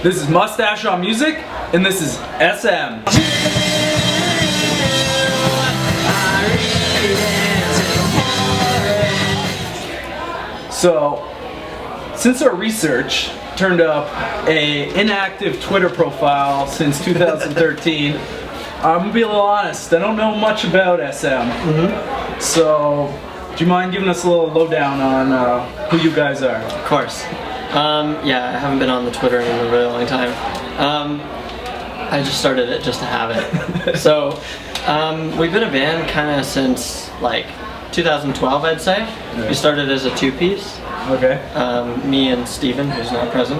This is Mustache on Music, and this is SM. So, since our research turned up a inactive Twitter profile since 2013, I'm gonna be a little honest, I don't know much about SM. So, do you mind giving us a little lowdown on who you guys are? Of course. Yeah, I haven't been on the Twitter in a really long time. I just started it just to have it. So, we've been a band kind of since like 2012, I'd say. Yeah. We started as a two-piece. Okay. Me and Steven, who's not present.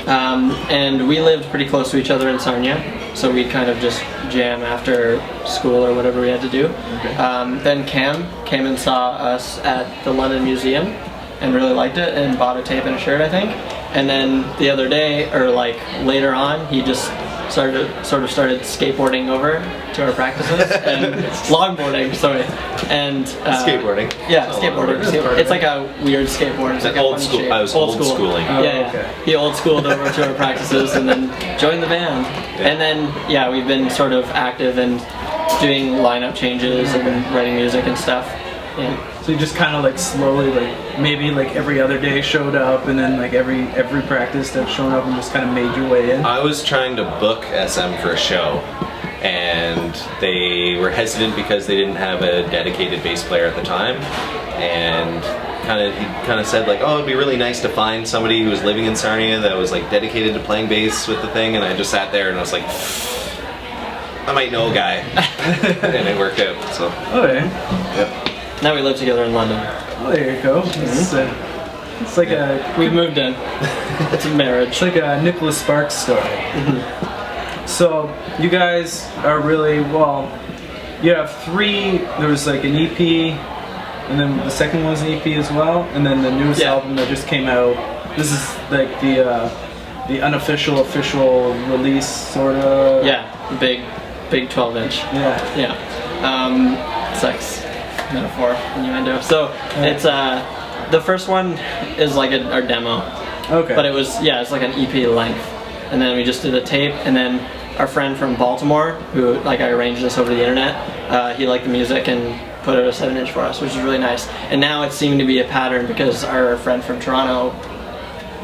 And we lived pretty close to each other in Sarnia, so we'd kind of just jam after school or whatever we had to do. Okay. Then Cam came and saw us at the London Museum and really liked it and bought a tape and a shirt, I think. And then the other day, or like later on, he just started skateboarding over to our practices and longboarding, sorry. And skateboarding. Yeah, skateboarding. It's like a weird skateboard. It's like old school. shape. I was old schooling. Yeah. Okay. He old schooled over to our practices and then joined the band. Yeah. And then yeah, we've been sort of active and doing lineup changes and writing music and stuff. Yeah. So you just kind of like slowly, like maybe like every other day showed up, and then like every practice that's shown up and just kind of made your way in. I was trying to book SM for a show, and they were hesitant because they didn't have a dedicated bass player at the time, and he kind of said like, oh, it'd be really nice to find somebody who was living in Sarnia that was like dedicated to playing bass with the thing, and I just sat there and I was like, I might know a guy, and it worked out. So. Okay. Yep. Now we live together in London. Oh, there you go. It's like We've moved in. It's a marriage. It's like a Nicholas Sparks story. So you guys are really, well, you have three. There was like an EP, and then the second one's an EP as well, and then the newest album that just came out. This is like the unofficial, official release, sort of. Yeah, big 12-inch. Yeah. Yeah. Sex metaphor, innuendo. So it's the first one is like our demo. Okay. But it's like an EP length, and then we just did a tape, and then our friend from Baltimore, who like I arranged this over the internet, he liked the music and put out a 7-inch for us, which is really nice. And now it seemed to be a pattern because our friend from Toronto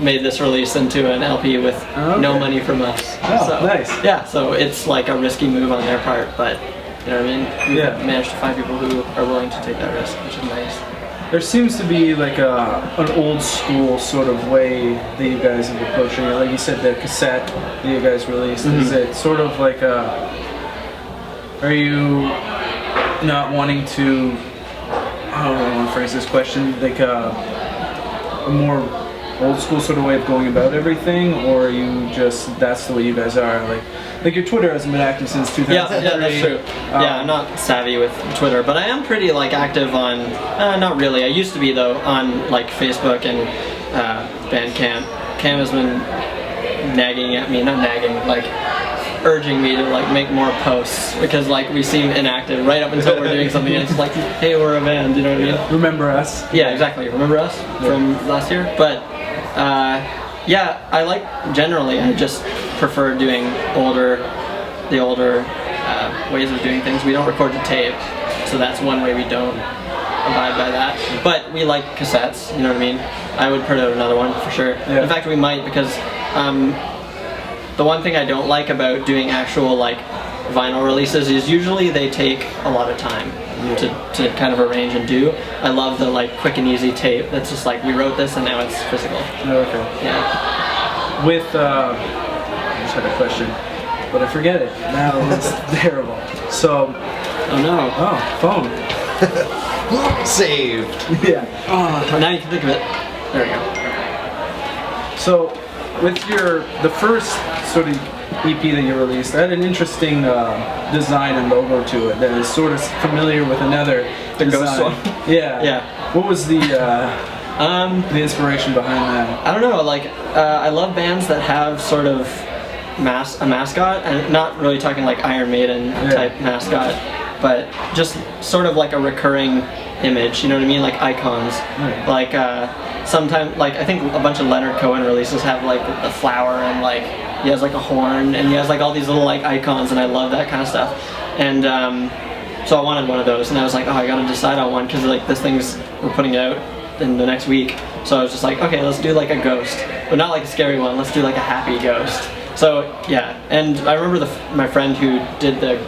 made this release into an LP with no money from us. Oh, so, nice. Yeah, so it's like a risky move on their part, but you know what I mean? We've managed to find people who are willing to take that risk, which is nice. There seems to be like an old school sort of way that you guys have approaching it. Like you said, the cassette that you guys released. Is it sort of like are you not wanting to, I don't know, I want to phrase this question, like a more old school sort of way of going about everything, or are you just, that's the way you guys are? Like your Twitter hasn't been active since 2003. Yeah, that's true. Yeah, I'm not savvy with Twitter, but I am pretty like active on, not really. I used to be though, on like Facebook and Bandcamp. Cam has been nagging at me, not nagging, like urging me to like make more posts because like we seem inactive right up until we're doing something and it's like, hey, we're a band, you know what I mean? Remember us? Yeah, exactly. Remember us from last year? But yeah, I like, generally, I just prefer doing the older ways of doing things. We don't record to tape, so that's one way we don't abide by that. But we like cassettes, you know what I mean? I would put out another one for sure. Yeah. In fact, we might, because the one thing I don't like about doing actual like vinyl releases is usually they take a lot of time to kind of arrange and do. I love the like quick and easy tape that's just like we wrote this and now it's physical. Okay. Yeah. With I just had a question, but I forget it. Now it's terrible. So, oh no. oh, phone. Saved. Yeah. Oh, now you can think of it. There we go. So, with the first sort of EP that you released, that had an interesting design and logo to it that is sort of familiar with another design. Ghost one? Yeah. Yeah. What was the inspiration behind that? I don't know, like, I love bands that have sort of a mascot, and not really talking like Iron Maiden type mascot, but just sort of like a recurring image, you know what I mean? Like icons. Right. Like, sometimes, like, I think a bunch of Leonard Cohen releases have like the flower and like he has like a horn, and he has like all these little like icons, and I love that kind of stuff. And so I wanted one of those, and I was like, oh, I gotta decide on one because like we're putting it out in the next week. So I was just like, okay, let's do like a ghost, but not like a scary one. Let's do like a happy ghost. So yeah, and I remember my friend who did the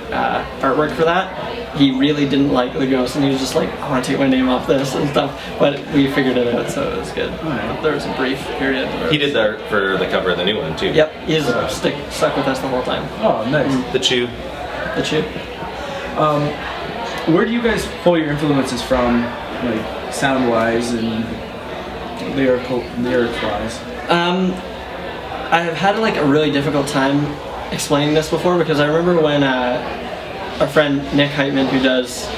artwork for that, he really didn't like the ghost, and he was just like, I want to take my name off this and stuff, but we figured it out, so it was good. Right. There was a brief period. He did that for the cover of the new one too. Yep, he's stuck with us the whole time. Oh, nice. The Chew. The Chew. Where do you guys pull your influences from, like sound-wise and lyrics-wise? I have had like a really difficult time explaining this before because I remember when our friend Nick Heitman, who does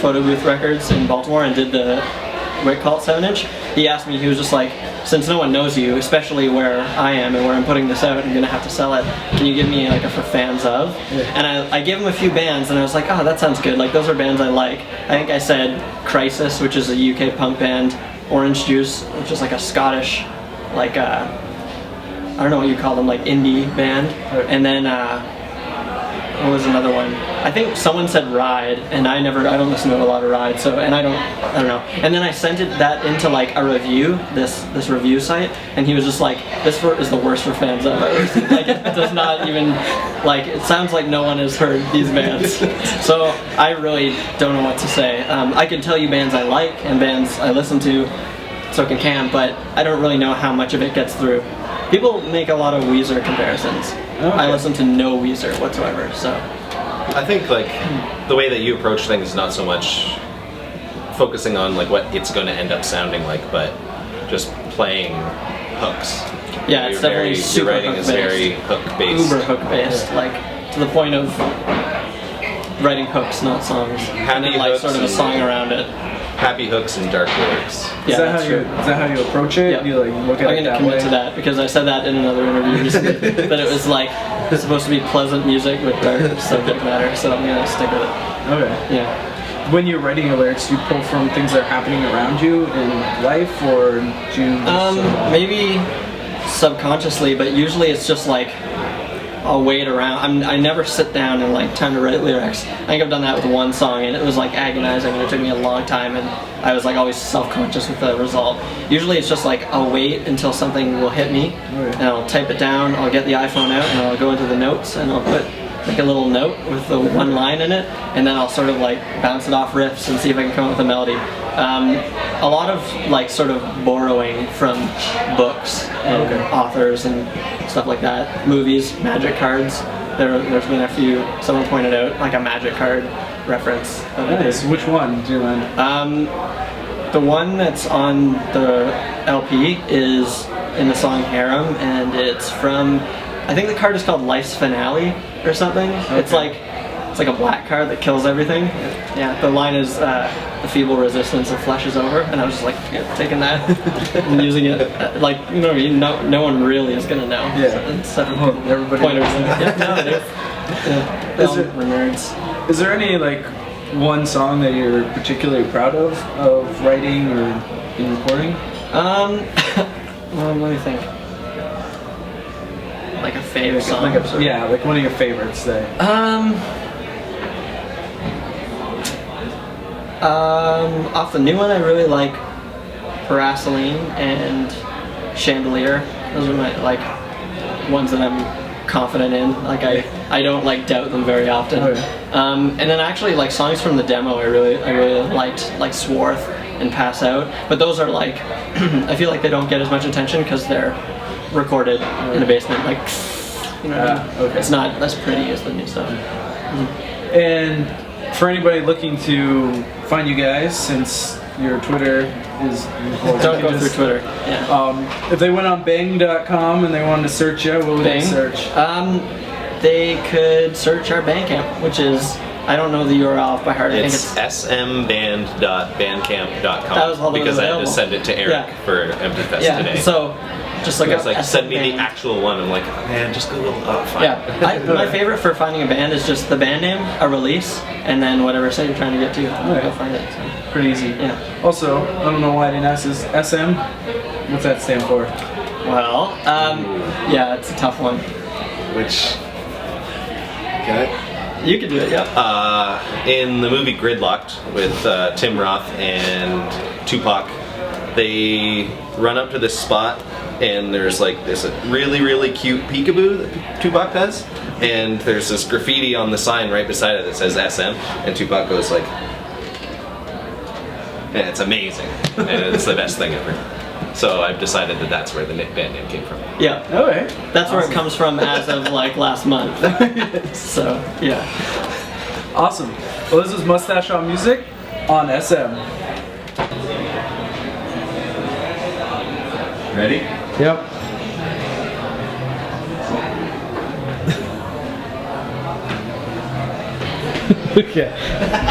photo booth records in Baltimore and did the Wick Cult 7-inch, he asked me, he was just like, since no one knows you, especially where I am and where I'm putting this out and gonna have to sell it, can you give me like a for fans of? Yeah. And I gave him a few bands and I was like, oh, that sounds good, like those are bands I like. I think I said Crisis, which is a UK punk band, Orange Juice, which is like a Scottish, like I don't know what you call them, like indie band, and then what was another one? I think someone said Ride, and I don't listen to a lot of Ride, so and I don't know. And then I sent that into like a review, this review site, and he was just like, this is the worst for fans I've ever seen. Like it does not even like it sounds like no one has heard these bands. So I really don't know what to say. I can tell you bands I like and bands I listen to, so can Cam, but I don't really know how much of it gets through. People make a lot of Weezer comparisons. Okay. I listen to no Weezer whatsoever, so. I think like the way that you approach things is not so much focusing on like what it's going to end up sounding like, but just playing hooks. Yeah, it's definitely super your writing is very hook-based. Uber hook-based, like to the point of writing hooks, not songs. And then like sort of a song around it. Happy hooks and dark lyrics. Is that how you approach it? Yep. You like look at I'm gonna commit to that because I said that in another interview recently. That it was like it's supposed to be pleasant music with dark subject matter, so I'm gonna stick with it. Okay. Yeah. When you're writing your lyrics, do you pull from things that are happening around you in life, or do you? Maybe subconsciously, but usually it's just like I'll wait around. I never sit down and like time to write lyrics. I think I've done that with one song and it was like agonizing and it took me a long time and I was like always self-conscious with the result. Usually it's just like I'll wait until something will hit me and I'll type it down, I'll get the iPhone out and I'll go into the notes and I'll put like a little note with the one line in it and then I'll sort of like bounce it off riffs and see if I can come up with a melody. A lot of like sort of borrowing from books and authors and stuff like that. Movies, magic cards. There's been a few. Someone pointed out like a magic card reference. Nice. Which one do you mind? The one that's on the LP is in the song Harem, and it's from. I think the card is called Life's Finale or something. Okay. It's like a black card that kills everything. Yeah. The line is the feeble resistance of flesh is over, and I was just like taking that and using it like no one really is gonna know. Yeah. So everybody. Pointers. No, it is. Yeah. We're nerds. Is there any like one song that you're particularly proud of writing or in recording? Well, let me think. Like a favorite song. Like one of your favorites. Say. Off the new one, I really like Paraceline and Chandelier. Those are my like ones that I'm confident in. Like I don't like doubt them very often. And then actually like songs from the demo, I really liked like Swarth and Pass Out. But those are like I feel like they don't get as much attention because they're recorded in a basement. Like it's not as pretty as the new stuff. And for anybody looking to find you guys, since your Twitter is... Don't go through Twitter. Yeah. If they went on bang.com and they wanted to search you, what would they search? They could search our Bandcamp, which is... I don't know the URL off by heart. I think it's smband.bandcamp.com. That was all because I had to available. send it to Eric for Empty Fest today. So just like send me the actual one. I'm like, oh, man, just Google. Oh, fine. Yeah, my favorite for finding a band is just the band name, a release, and then whatever site you're trying to get to. Go find it. So. Pretty easy. Yeah. Also, I don't know why I didn't ask this. SM. What's that stand for? Well, yeah, it's a tough one. which can I? You can do it, yeah. In the movie Gridlocked with Tim Roth and Tupac, they run up to this spot and there's like this really, really cute peekaboo that Tupac does, and there's this graffiti on the sign right beside it that says SM, and Tupac goes like, and it's amazing, and it's the best thing ever. So I've decided that that's where the band name came from. Yeah. Okay. That's where it comes from as of like last month. So, yeah. Awesome. Well, this is Mustache on Music on SM. Ready? Yep. Okay.